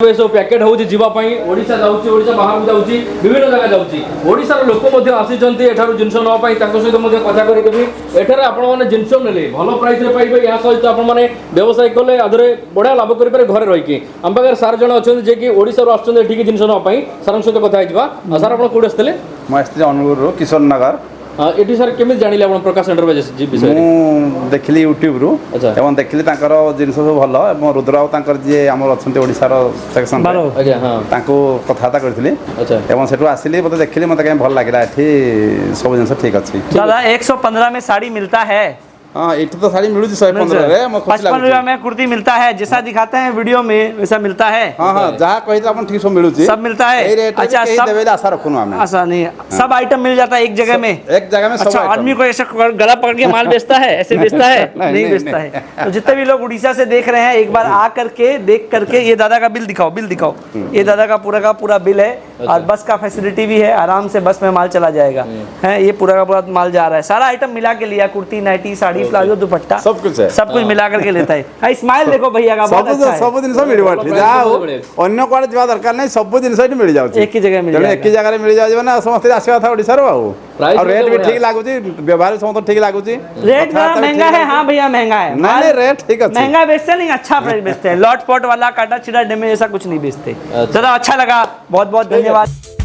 सब पैकेट होउची जीवा पई ओडिसा जाउची ओडिसा बाहर जाउची विभिन्न जगह जाउची ओडिसा रो लोक मध्ये आसीचंती एठारो जिंस न पई ताको सहित मध्ये कथा करी देबी एठारे आपण माने जिंस नेले भलो प्राइस रे पाइबे या सहित आपण माने व्यवसाय कले आदरे बढिया लाभ करि पारे घरे रहि की हम बगर सार जण अछन जे की ओडिसा रो आछन एठी जिंस न पई सारन सहित कथा हिजबा सार आपण कोड आस्तले मैं आस्ते अनुगुर रो किशोर नगर एटी सर केमे जानिले आपण प्रकाश सेंटर बजे विषय मु देखली यूट्यूब रु एवं देखली तांकर जिंस सब भलो एवं रुद्र तांकर जे हमर अछंते ओडिसा रो सेक्शन अच्छा हां तांको कथाता करथिली अच्छा एवं सेटु आसिली मते देखली मते के भल लागिला एठी सब जिंस ठीक अछि दादा 115 में साड़ी मिलता है। हां एठी तो साड़ी मिलु 115 रे म खुशी 55 रुपया में कुर्ती मिलता है जैसा दिखाते हैं वीडियो में वैसा मिलता है। हां हां जहां कहिता अपन ठीक सब मिलु सब मिलता है। अच्छा सब देबे आशा रखनु हमें ऐसा नहीं सब आइटम मिल जाता है एक जगह में सब अच्छा आदमी को ऐसा गला पकड़ के माल बेचता है ऐसे बेचता है नहीं बेचता है। तो जितने भी लोग उड़ीसा से देख रहे हैं एक बार आ करके देख करके ये दादा का बिल दिखाओ ये दादा का पूरा बिल है और बस का फैसिलिटी भी है आराम से बस में माल चला जाएगा है ये पूरा का पूरा माल जा रहा है सारा आइटम मिला के लिया कुर्ती नाइटी साड़ी प्लाजो दुपट्टा सब कुछ है सब कुछ मिला करके लेता है। स्माइल देखो भैया का बहुत अच्छा है सब दिन सब मिल बाटी जाओ अन्य कोड जीवा दरकार नहीं सब दिन सही मिल जाउ एक ही जगह मिल जाएगा एक ही जगह मिल जाउ ना समस्त आसीबा था ओडिसा रो और रेट भी ठीक लागु छी व्यवहार समस्त ठीक लागु छी रेट महंगा है। हां भैया महंगा है नहीं रेट ठीक है महंगा बेचते नहीं अच्छा प्राइस बेचते हैं लॉट पॉट वाला काटा चिड़ा डैमेज ऐसा कुछ नहीं बेचते। दादा अच्छा लगा बहुत बहुत धन्यवाद।